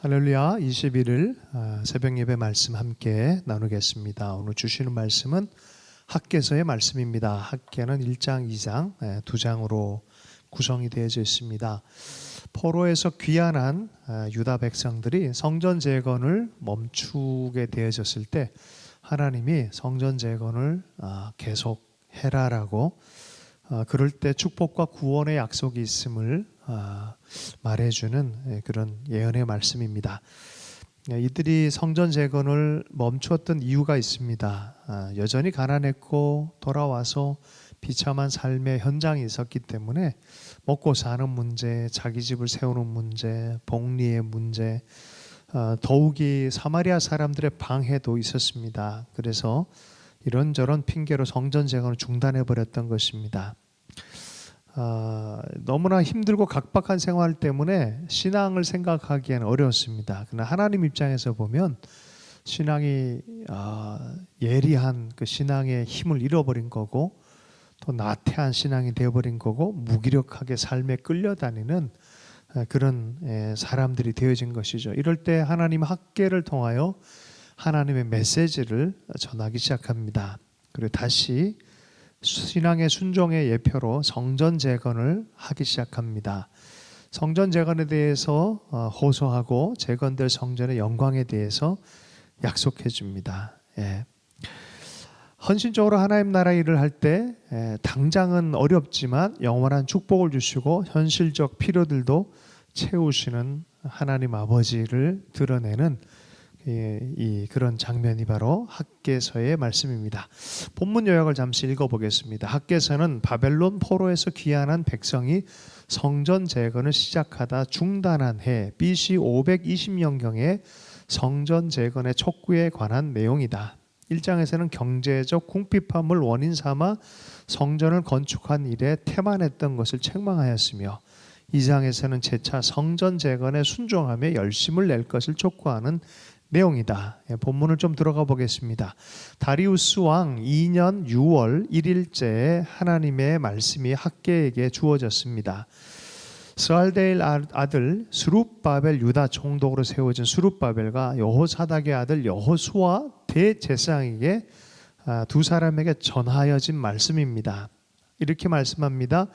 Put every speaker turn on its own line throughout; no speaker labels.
할렐루야. 21일 새벽 예배 말씀 함께 나누겠습니다. 오늘 주시는 말씀은 학개서의 말씀입니다. 학개는 1장, 2장 두 장으로 구성이 되어져 있습니다. 포로에서 귀환한 유다 백성들이 성전 재건을 멈추게 되어졌을 때 하나님이 성전 재건을 계속 해라라고 그럴 때 축복과 구원의 약속이 있음을 말해주는 그런 예언의 말씀입니다. 이들이 성전 재건을 멈추었던 이유가 있습니다. 여전히 가난했고 돌아와서 비참한 삶의 현장이 있었기 때문에 먹고 사는 문제, 자기 집을 세우는 문제, 복리의 문제, 더욱이 사마리아 사람들의 방해도 있었습니다. 그래서 이런저런 핑계로 성전 재건을 중단해 버렸던 것입니다. 너무나 힘들고 각박한 생활 때문에 신앙을 생각하기에는 어려웠습니다. 그러나 하나님 입장에서 보면 신앙이 예리한 그 신앙의 힘을 잃어버린 거고 또 나태한 신앙이 되어버린 거고 무기력하게 삶에 끌려다니는 그런 사람들이 되어진 것이죠. 이럴 때 하나님 학개를 통하여 하나님의 메시지를 전하기 시작합니다. 그리고 다시 신앙의 순종의 예표로 성전 재건을 하기 시작합니다. 성전 재건에 대해서 호소하고 재건될 성전의 영광에 대해서 약속해 줍니다. 헌신적으로 하나님 나라 일을 할 때 당장은 어렵지만 영원한 축복을 주시고 현실적 필요들도 채우시는 하나님 아버지를 드러내는 그런 장면이 바로 학개서의 말씀입니다. 본문 요약을 잠시 읽어보겠습니다. 학개서는 바벨론 포로에서 귀환한 백성이 성전 재건을 시작하다 중단한 해 BC 520년경의 성전 재건의 촉구에 관한 내용이다. 1장에서는 경제적 궁핍함을 원인 삼아 성전을 건축한 일에 태만했던 것을 책망하였으며 2장에서는 재차 성전 재건에 순종하며 열심을 낼 것을 촉구하는 내용이다. 본문을 좀 들어가 보겠습니다. 다리우스 왕 2년 6월 1일째에 하나님의 말씀이 학개에게 주어졌습니다. 스알데일 아들 스룹바벨 유다 총독으로 세워진 스룹바벨과 여호사닥의 아들 여호수아 대제사장에게 두 사람에게 전하여진 말씀입니다. 이렇게 말씀합니다.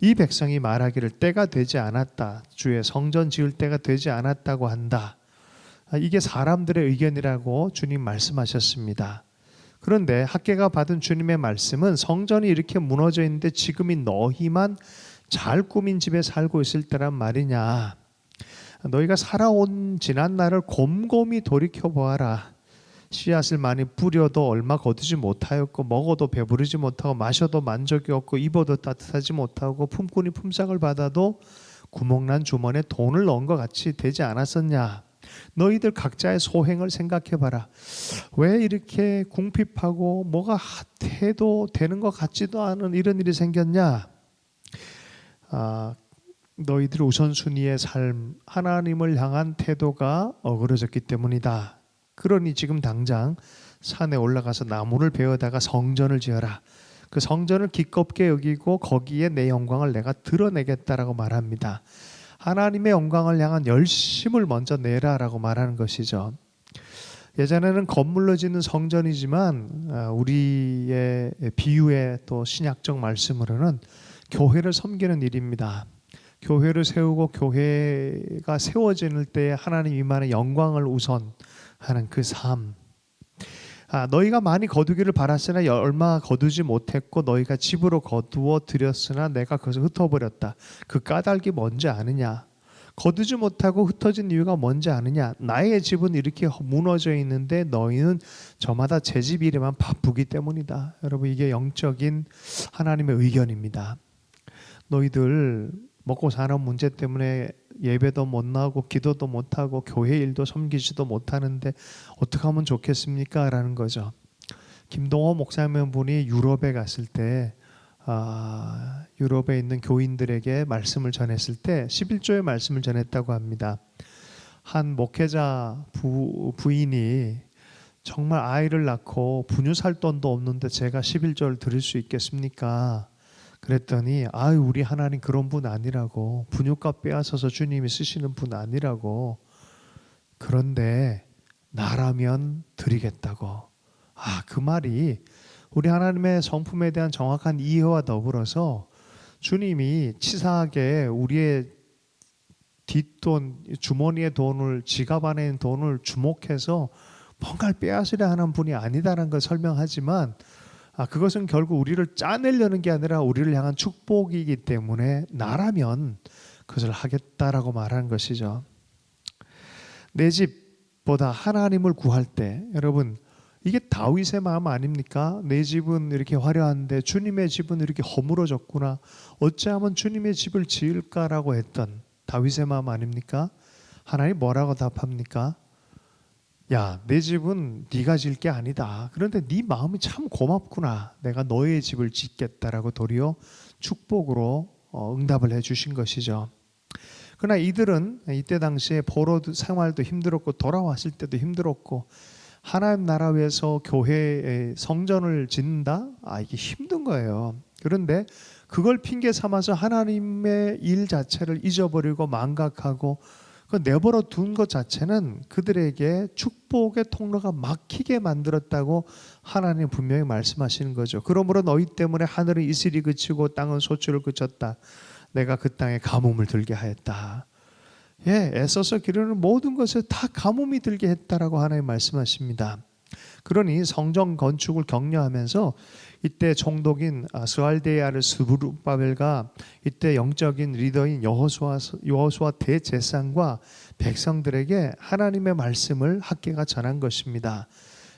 이 백성이 말하기를 때가 되지 않았다. 주의 성전 지을 때가 되지 않았다고 한다. 이게 사람들의 의견이라고 주님 말씀하셨습니다. 그런데 학개가 받은 주님의 말씀은 성전이 이렇게 무너져 있는데 지금이 너희만 잘 꾸민 집에 살고 있을 때란 말이냐. 너희가 살아온 지난 날을 곰곰이 돌이켜보아라. 씨앗을 많이 뿌려도 얼마 거두지 못하였고 먹어도 배부르지 못하고 마셔도 만족이 없고 입어도 따뜻하지 못하고 품꾼이 품삯을 받아도 구멍난 주머니에 돈을 넣은 것 같이 되지 않았었냐. 너희들 각자의 소행을 생각해봐라. 왜 이렇게 궁핍하고 뭐가 해도 되는 것 같지도 않은 이런 일이 생겼냐. 너희들 우선순위의 삶, 하나님을 향한 태도가 어그러졌기 때문이다. 그러니 지금 당장 산에 올라가서 나무를 베어다가 성전을 지어라. 그 성전을 기껍게 여기고 거기에 내 영광을 내가 드러내겠다라고 말합니다. 하나님의 영광을 향한 열심을 먼저 내라라고 말하는 것이죠. 예전에는 건물로 짓는 성전이지만 우리의 비유의 또 신약적 말씀으로는 교회를 섬기는 일입니다. 교회를 세우고 교회가 세워질 때 하나님 이만의 영광을 우선하는 그 삶. 너희가 많이 거두기를 바랐으나 얼마 거두지 못했고 너희가 집으로 거두어 들였으나 내가 그것을 흩어버렸다. 그 까닭이 뭔지 아느냐? 거두지 못하고 흩어진 이유가 뭔지 아느냐? 나의 집은 이렇게 무너져 있는데 너희는 저마다 제 집 일에만 바쁘기 때문이다. 여러분, 이게 영적인 하나님의 의견입니다. 너희들 먹고 사는 문제 때문에 예배도 못 나오고 기도도 못하고 교회 일도 섬기지도 못하는데 어떻게 하면 좋겠습니까? 라는 거죠. 김동호 목사님 분이 유럽에 갔을 때 유럽에 있는 교인들에게 말씀을 전했을 때 11조의 말씀을 전했다고 합니다. 한 목회자 부인이 정말 아이를 낳고 분유 살 돈도 없는데 제가 11조를 드릴 수 있겠습니까? 그랬더니 우리 하나님 그런 분 아니라고, 분유값 빼앗아서 주님이 쓰시는 분 아니라고 그런데 나라면 드리겠다고. 그 말이 우리 하나님의 성품에 대한 정확한 이해와 더불어서 주님이 치사하게 우리의 뒷돈, 주머니의 돈을, 지갑 안에 있는 돈을 주목해서 뭔가를 빼앗으려 하는 분이 아니다라는 걸 설명하지만, 그것은 결국 우리를 짜내려는 게 아니라 우리를 향한 축복이기 때문에 나라면 그것을 하겠다라고 말하는 것이죠. 내 집보다 하나님을 구할 때, 여러분, 이게 다윗의 마음 아닙니까? 내 집은 이렇게 화려한데 주님의 집은 이렇게 허물어졌구나. 어찌하면 주님의 집을 지을까라고 했던 다윗의 마음 아닙니까? 하나님 뭐라고 답합니까? 야, 내 집은 네가 지을 게 아니다. 그런데 네 마음이 참 고맙구나. 내가 너의 집을 짓겠다라고 도리어 축복으로 응답을 해주신 것이죠. 그러나 이들은 이때 당시에 포로 생활도 힘들었고 돌아왔을 때도 힘들었고 하나님 나라 위해서 교회의 성전을 짓는다? 이게 힘든 거예요. 그런데 그걸 핑계 삼아서 하나님의 일 자체를 잊어버리고 망각하고 내버려 둔 것 자체는 그들에게 축복의 통로가 막히게 만들었다고 하나님 분명히 말씀하시는 거죠. 그러므로 너희 때문에 하늘은 이슬이 그치고 땅은 소출을 그쳤다. 내가 그 땅에 가뭄을 들게 하였다. 애써서 기르는 모든 것에 다 가뭄이 들게 했다라고 하나님 말씀하십니다. 그러니 성전 건축을 격려하면서 이때 총독인 스알데야를 스부르바벨과 이때 영적인 리더인 여호수아 대제사장과 백성들에게 하나님의 말씀을 학개가 전한 것입니다.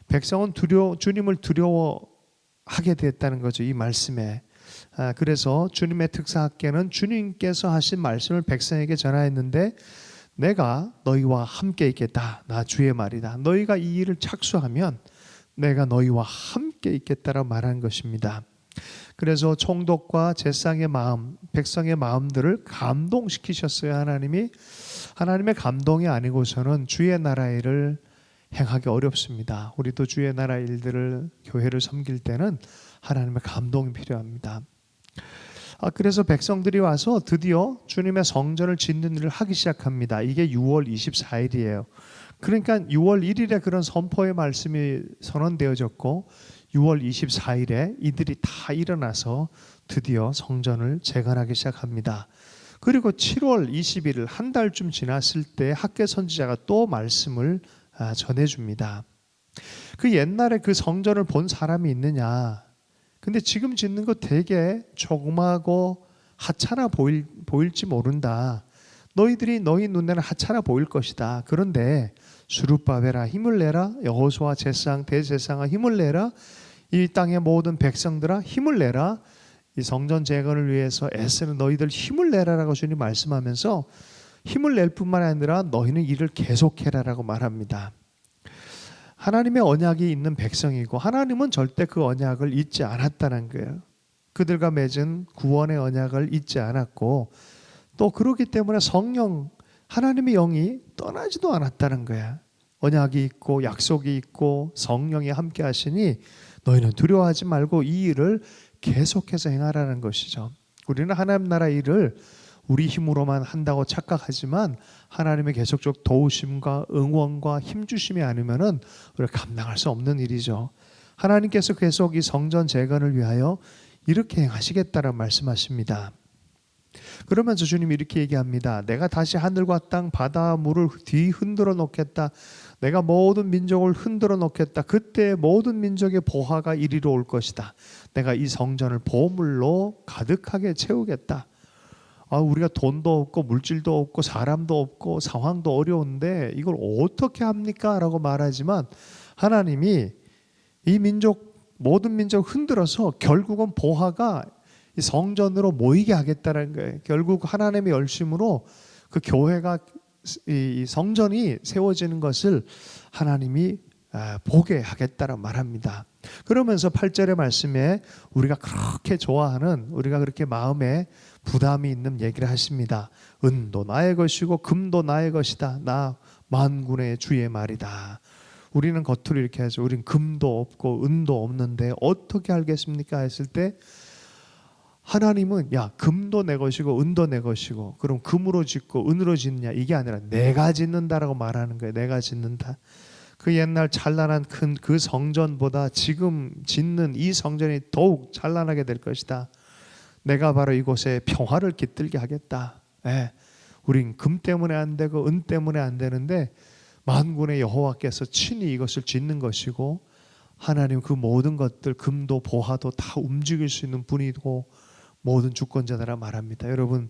백성은 주님을 두려워하게 됐다는 거죠. 이 말씀에. 그래서 주님의 특사 학개는 주님께서 하신 말씀을 백성에게 전하였는데 내가 너희와 함께 있겠다. 나 주의 말이다. 너희가 이 일을 착수하면 내가 너희와 함께 있겠다라고 말한 것입니다. 그래서 총독과 제사장의 마음, 백성의 마음들을 감동시키셨어요. 하나님의 감동이 아니고서는 주의 나라 일을 행하기 어렵습니다. 우리도 주의 나라 일들을 교회를 섬길 때는 하나님의 감동이 필요합니다. 그래서 백성들이 와서 드디어 주님의 성전을 짓는 일을 하기 시작합니다. 이게 6월 24일이에요. 그러니까 6월 1일에 그런 선포의 말씀이 선언되어졌고 6월 24일에 이들이 다 일어나서 드디어 성전을 재건하기 시작합니다. 그리고 7월 21일 한 달쯤 지났을 때 학개 선지자가 또 말씀을 전해줍니다. 그 옛날에 그 성전을 본 사람이 있느냐? 근데 지금 짓는 거 되게 조그마하고 하찮아 보일지 모른다. 너희들이 너희 눈에는 하찮아 보일 것이다. 그런데 수룹바벨아 힘을 내라. 여호수아 제사장 대제사장아 힘을 내라. 이 땅의 모든 백성들아 힘을 내라. 이 성전 재건을 위해서 애쓰는 너희들 힘을 내라라고 주님 말씀하면서 힘을 낼 뿐만 아니라 너희는 일을 계속해라라고 말합니다. 하나님의 언약이 있는 백성이고 하나님은 절대 그 언약을 잊지 않았다는 거예요. 그들과 맺은 구원의 언약을 잊지 않았고 또 그렇기 때문에 성령 하나님의 영이 떠나지도 않았다는 거야. 언약이 있고 약속이 있고 성령이 함께 하시니 너희는 두려워하지 말고 이 일을 계속해서 행하라는 것이죠. 우리는 하나님 나라 일을 우리 힘으로만 한다고 착각하지만 하나님의 계속적 도우심과 응원과 힘주심이 아니면은 우리가 감당할 수 없는 일이죠. 하나님께서 계속 이 성전 재건을 위하여 이렇게 행하시겠다는 말씀하십니다. 그러면서 주님이 이렇게 얘기합니다. 내가 다시 하늘과 땅 바다 물을 뒤흔들어 놓겠다. 내가 모든 민족을 흔들어 놓겠다. 그때 모든 민족의 보화가 이리로 올 것이다. 내가 이 성전을 보물로 가득하게 채우겠다. 우리가 돈도 없고 물질도 없고 사람도 없고 상황도 어려운데 이걸 어떻게 합니까? 라고 말하지만 하나님이 이 모든 민족 흔들어서 결국은 보화가 이 성전으로 모이게 하겠다는 거예요. 결국 하나님의 열심으로 그 교회가 이 성전이 세워지는 것을 하나님이 보게 하겠다라 말합니다. 그러면서 8절의 말씀에 우리가 그렇게 좋아하는 우리가 그렇게 마음에 부담이 있는 얘기를 하십니다. 은도 나의 것이고 금도 나의 것이다. 나 만군의 주의 말이다. 우리는 겉으로 이렇게 하죠. 우리는 금도 없고 은도 없는데 어떻게 알겠습니까? 했을 때 하나님은 야 금도 내 것이고 은도 내 것이고 그럼 금으로 짓고 은으로 짓느냐 이게 아니라 내가 짓는다라고 말하는 거예요. 내가 짓는다. 그 옛날 찬란한 큰 그 성전보다 지금 짓는 이 성전이 더욱 찬란하게 될 것이다. 내가 바로 이곳에 평화를 깃들게 하겠다. 예. 우린 금 때문에 안 되고 은 때문에 안 되는데 만군의 여호와께서 친히 이것을 짓는 것이고 하나님 그 모든 것들 금도 보화도 다 움직일 수 있는 분이고 모든 주권자들아 말합니다. 여러분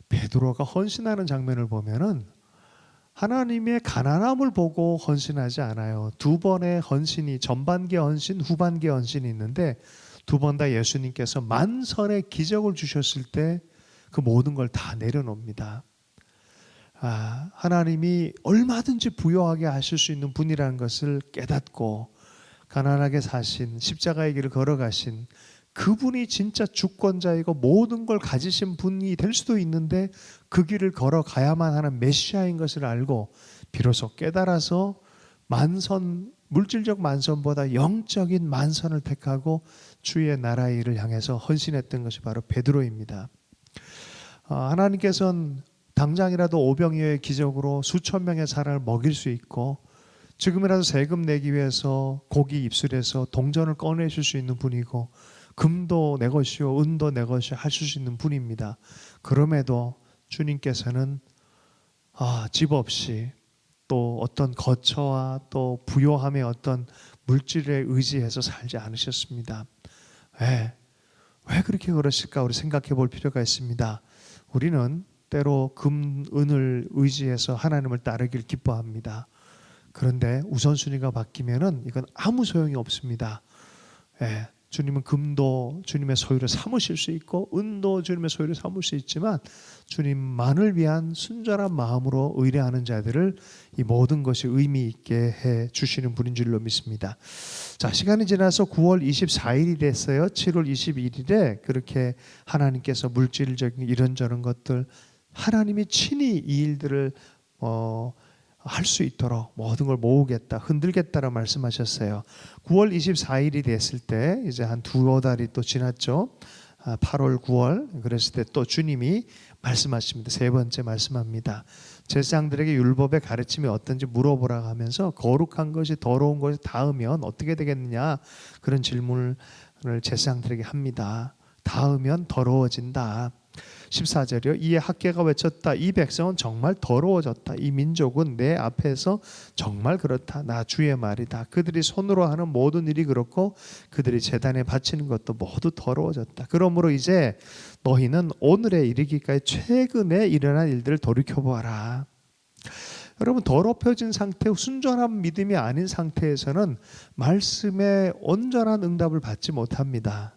베드로가 헌신하는 장면을 보면은 하나님의 가난함을 보고 헌신하지 않아요. 두 번의 헌신이 전반기 헌신, 후반기 헌신이 있는데 두 번 다 예수님께서 만선의 기적을 주셨을 때 그 모든 걸 다 내려놓습니다. 하나님이 얼마든지 부유하게 하실 수 있는 분이라는 것을 깨닫고 가난하게 사신 십자가의 길을 걸어가신 그분이 진짜 주권자이고 모든 걸 가지신 분이 될 수도 있는데 그 길을 걸어가야만 하는 메시아인 것을 알고 비로소 깨달아서 만선, 물질적 만선보다 영적인 만선을 택하고 주의 나라의 일을 향해서 헌신했던 것이 바로 베드로입니다. 하나님께서는 당장이라도 오병이어의 기적으로 수천 명의 사람을 먹일 수 있고 지금이라도 세금 내기 위해서 고기 입술에서 동전을 꺼내실 수 있는 분이고 금도 내 것이요 은도 내 것이요 하실 수 있는 분입니다. 그럼에도 주님께서는 집 없이 또 어떤 거처와 또 부요함의 어떤 물질에 의지해서 살지 않으셨습니다. 왜 그렇게 그러실까 우리 생각해 볼 필요가 있습니다. 우리는 때로 금, 은을 의지해서 하나님을 따르길 기뻐합니다. 그런데 우선순위가 바뀌면은 이건 아무 소용이 없습니다. 주님은 금도 주님의 소유를 삼으실 수 있고 은도 주님의 소유를 삼을 수 있지만 주님만을 위한 순전한 마음으로 의뢰하는 자들을 이 모든 것이 의미 있게 해 주시는 분인 줄로 믿습니다. 자, 시간이 지나서 9월 24일이 됐어요. 7월 21일에 그렇게 하나님께서 물질적인 이런저런 것들 하나님이 친히 이 일들을 할 수 있도록 모든 걸 모으겠다, 흔들겠다라고 말씀하셨어요. 9월 24일이 됐을 때 이제 한 두어 달이 또 지났죠. 8월, 9월 그랬을 때 또 주님이 말씀하십니다. 세 번째 말씀합니다. 제사장들에게 율법의 가르침이 어떤지 물어보라 하면서 거룩한 것이 더러운 것이 닿으면 어떻게 되겠느냐 그런 질문을 제사장들에게 합니다. 닿으면 더러워진다. 14절이요. 이에 학개가 외쳤다. 이 백성은 정말 더러워졌다. 이 민족은 내 앞에서 정말 그렇다. 나 주의 말이다. 그들이 손으로 하는 모든 일이 그렇고 그들이 제단에 바치는 것도 모두 더러워졌다. 그러므로 이제 너희는 오늘에 이르기까지 최근에 일어난 일들을 돌이켜보아라. 여러분 더럽혀진 상태, 순전한 믿음이 아닌 상태에서는 말씀에 온전한 응답을 받지 못합니다.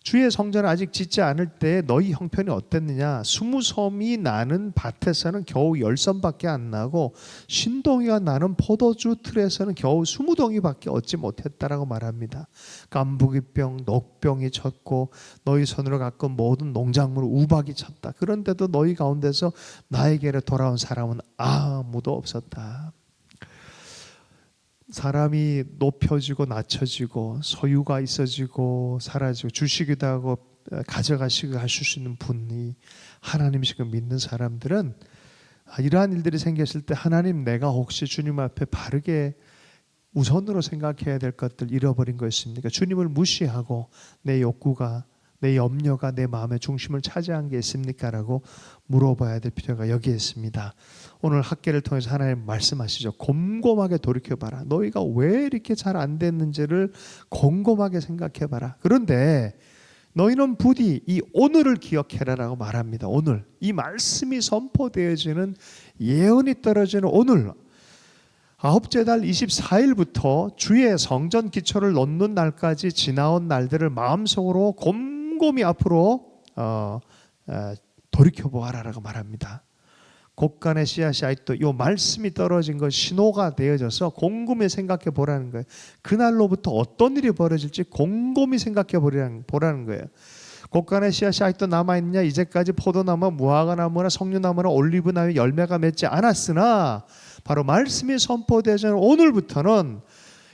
주의 성전을 아직 짓지 않을 때 너희 형편이 어땠느냐? 20섬이 나는 밭에서는 겨우 10섬밖에 안 나고 신동이가 나는 포도주 틀에서는 겨우 20동이밖에 얻지 못했다라고 말합니다. 깐부기병, 녹병이 쳤고 너희 손으로 가꾼 모든 농작물 우박이 쳤다. 그런데도 너희 가운데서 나에게로 돌아온 사람은 아무도 없었다. 사람이 높여지고 낮춰지고 소유가 있어지고 사라지고 주시기도 하고 가져가시기도 하실 수 있는 분이 하나님이시고 믿는 사람들은 이러한 일들이 생겼을 때 하나님 내가 혹시 주님 앞에 바르게 우선으로 생각해야 될 것들 잃어버린 거 있습니까? 주님을 무시하고 내 욕구가 내 염려가 내 마음의 중심을 차지한 게 있습니까? 라고 물어봐야 될 필요가 여기에 있습니다. 오늘 학계를 통해서 하나님 말씀하시죠. 곰곰하게 돌이켜봐라. 너희가 왜 이렇게 잘 안 됐는지를 곰곰하게 생각해봐라. 그런데 너희는 부디 이 오늘을 기억해라 라고 말합니다. 오늘 이 말씀이 선포되어지는 예언이 떨어지는 오늘 아홉째 달 24일부터 주의 성전 기초를 놓는 날까지 지나온 날들을 마음속으로 곰곰이 앞으로 돌이켜보아라라고 말합니다. 곡간의 씨앗이 아직도 이 말씀이 떨어진 것 신호가 되어져서 곰곰이 생각해 보라는 거예요. 그날로부터 어떤 일이 벌어질지 곰곰이 생각해 보라는 거예요. 곡간의 씨앗이 아직도 남아있느냐? 이제까지 포도나무, 무화과나무나 석류나무나 올리브나무 열매가 맺지 않았으나 바로 말씀이 선포되는 오늘부터는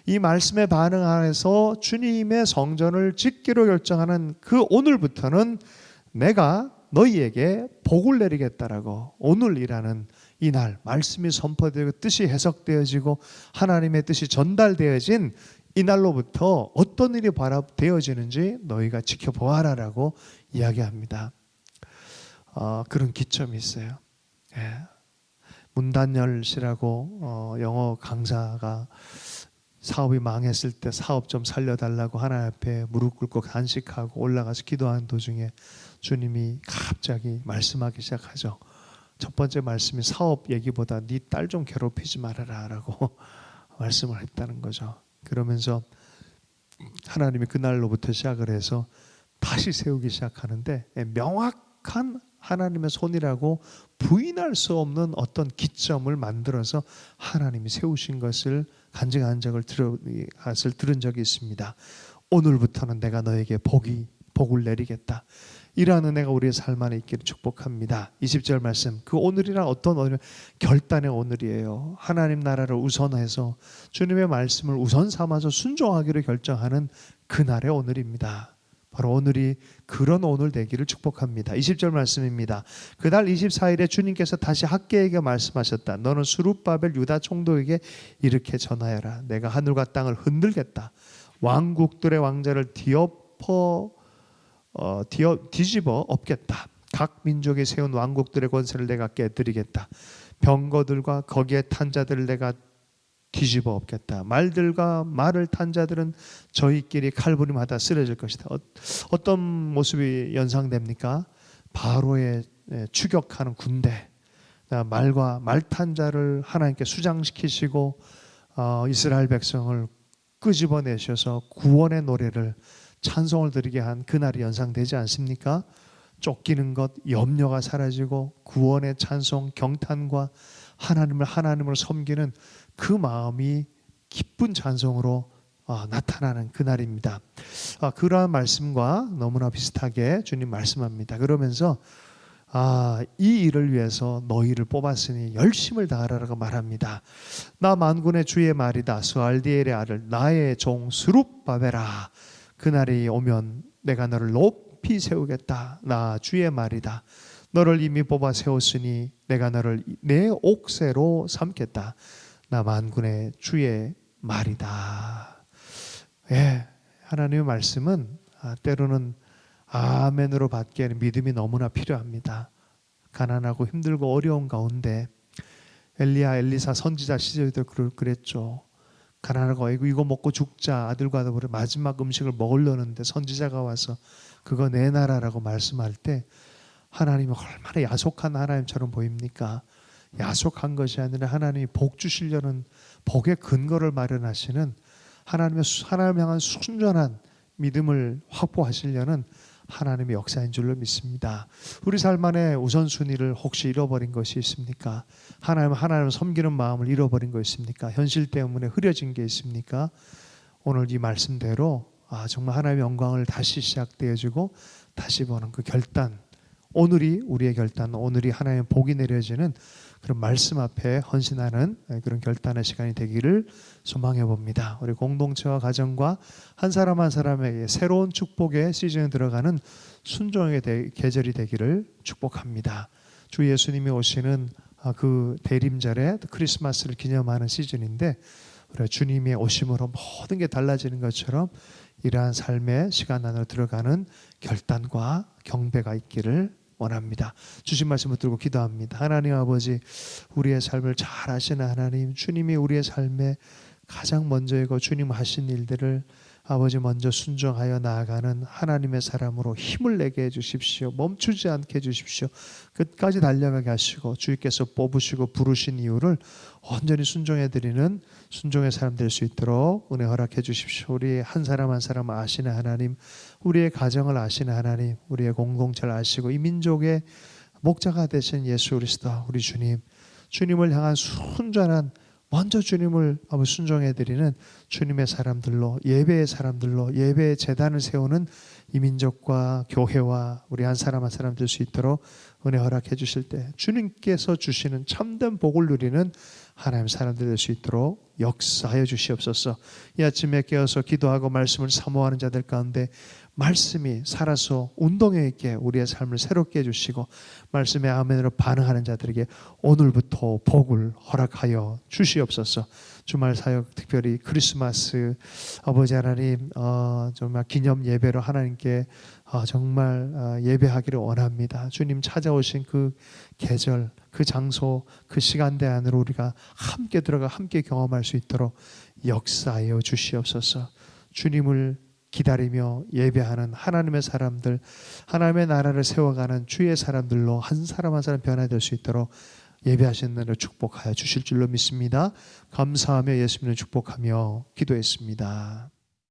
이 말씀에 반응해서 주님의 성전을 짓기로 결정하는 그 오늘부터는 내가 너희에게 복을 내리겠다라고, 오늘이라는 이날 말씀이 선포되고 뜻이 해석되어지고 하나님의 뜻이 전달되어진 이날로부터 어떤 일이 되어지는지 너희가 지켜보아라라고 이야기합니다. 그런 기점이 있어요. 예. 문단열 씨라고 영어 강사가 사업이 망했을 때 사업 좀 살려달라고 하나님 앞에 무릎 꿇고 간식하고 올라가서 기도하는 도중에 주님이 갑자기 말씀하기 시작하죠. 첫 번째 말씀이 사업 얘기보다 네 딸 좀 괴롭히지 말아라 라고 말씀을 했다는 거죠. 그러면서 하나님이 그날로부터 시작을 해서 다시 세우기 시작하는데, 명확한 하나님의 손이라고 부인할 수 없는 어떤 기점을 만들어서 하나님이 세우신 것을 간증한 적을 들은 적이 있습니다. 오늘부터는 내가 너에게 복을 내리겠다. 이러한 은혜가 우리의 삶 안에 있기를 축복합니다. 20절 말씀, 그 오늘이란 어떤 오늘? 결단의 오늘이에요. 하나님 나라를 우선해서 주님의 말씀을 우선 삼아서 순종하기로 결정하는 그날의 오늘입니다. 바로 오늘이 그런 오늘 되기를 축복합니다. 20절 말씀입니다. 그날 24일에 주님께서 다시 학개에게 말씀하셨다. 너는 스룹바벨 유다 총독에게 이렇게 전하여라. 내가 하늘과 땅을 흔들겠다. 왕국들의 왕자를 뒤집어 엎겠다. 각 민족이 세운 왕국들의 권세를 내가 깨뜨리겠다. 병거들과 거기에 탄 자들을 내가 뒤집어 엎겠다. 말들과 말을 탄 자들은 저희끼리 칼부림하다 쓰러질 것이다. 어떤 모습이 연상됩니까? 바로의 추격하는 군대, 말과 말 탄 자를 하나님께 수장시키시고 이스라엘 백성을 끄집어내셔서 구원의 노래를, 찬송을 드리게 한 그날이 연상되지 않습니까? 쫓기는 것, 염려가 사라지고 구원의 찬송, 경탄과 하나님을 섬기는 그 마음이 기쁜 찬송으로 나타나는 그날입니다. 그러한 말씀과 너무나 비슷하게 주님 말씀합니다. 그러면서 이 일을 위해서 너희를 뽑았으니 열심을 다하라고 말합니다. 나 만군의 주의 말이다. 스알디엘의 아들 나의 종 스룹바벨아, 그날이 오면 내가 너를 높이 세우겠다. 나 주의 말이다. 너를 이미 뽑아 세웠으니 내가 너를 내 옥새로 삼겠다. 나 만군의 주의 말이다. 예, 하나님의 말씀은 때로는 아멘으로 받기에는 믿음이 너무나 필요합니다. 가난하고 힘들고 어려운 가운데 엘리야, 엘리사 선지자 시절에도 그랬죠. 가난하고 이거 먹고 죽자, 아들과 더불어 마지막 음식을 먹으려는데 선지자가 와서 그거 내놔라라고 말씀할 때 하나님이 얼마나 야속한 하나님처럼 보입니까? 야속한 것이 아니라 하나님이 복 주시려는, 복의 근거를 마련하시는, 하나님 향한 순전한 믿음을 확보하시려는 하나님의 역사인 줄로 믿습니다. 우리 삶 안에 우선순위를 혹시 잃어버린 것이 있습니까? 하나님을 섬기는 마음을 잃어버린 거 있습니까? 현실 때문에 흐려진 게 있습니까? 오늘 이 말씀대로 정말 하나님의 영광을 다시 시작되어지고 다시 보는 그 결단, 오늘이 우리의 결단, 오늘이 하나님의 복이 내려지는 그런 말씀 앞에 헌신하는 그런 결단의 시간이 되기를 소망해 봅니다. 우리 공동체와 가정과 한 사람 한 사람에게 새로운 축복의 시즌에 들어가는 순종의 계절이 되기를 축복합니다. 주 예수님이 오시는 그 대림절에 크리스마스를 기념하는 시즌인데, 우리 주님의 오심으로 모든 게 달라지는 것처럼 이러한 삶의 시간 안으로 들어가는 결단과 경배가 있기를 원합니다. 주신 말씀을 들고 기도합니다. 하나님 아버지, 우리의 삶을 잘 아시는 하나님, 주님이 우리의 삶에 가장 먼저이고 주님 하신 일들을 아버지 먼저 순종하여 나아가는 하나님의 사람으로 힘을 내게 해주십시오. 멈추지 않게 해주십시오. 끝까지 달려가게 하시고 주님께서 뽑으시고 부르신 이유를 온전히 순종해드리는 순종의 사람 될 수 있도록 은혜 허락해 주십시오. 우리 한 사람 한 사람 아시는 하나님, 우리의 가정을 아시는 하나님, 우리의 공동체를 아시고 이 민족의 목자가 되신 예수 그리스도 우리 주님, 주님을 향한 순전한 먼저 주님을 순종해드리는 주님의 사람들로, 예배의 사람들로, 예배의 재단을 세우는 이 민족과 교회와 우리 한 사람 한 사람 될 수 있도록 은혜 허락해 주실 때 주님께서 주시는 참된 복을 누리는 하나님 사람들 될 수 있도록 역사하여 주시옵소서. 이 아침에 깨어서 기도하고 말씀을 사모하는 자들 가운데 말씀이 살아서 운동력 있게 우리의 삶을 새롭게 해주시고 말씀의 아멘으로 반응하는 자들에게 오늘부터 복을 허락하여 주시옵소서. 주말 사역 특별히 크리스마스 아버지 하나님 정말 기념 예배로 하나님께 정말 예배하기를 원합니다. 주님 찾아오신 그 계절, 그 장소, 그 시간대 안으로 우리가 함께 들어가 함께 경험할 수 있도록 역사하여 주시옵소서. 주님을 기다리며 예배하는 하나님의 사람들, 하나님의 나라를 세워가는 주의 사람들로 한 사람 한 사람 변화될 수 있도록 예배하시는 날을 축복하여 주실 줄로 믿습니다. 감사하며 예수님을 축복하며 기도했습니다.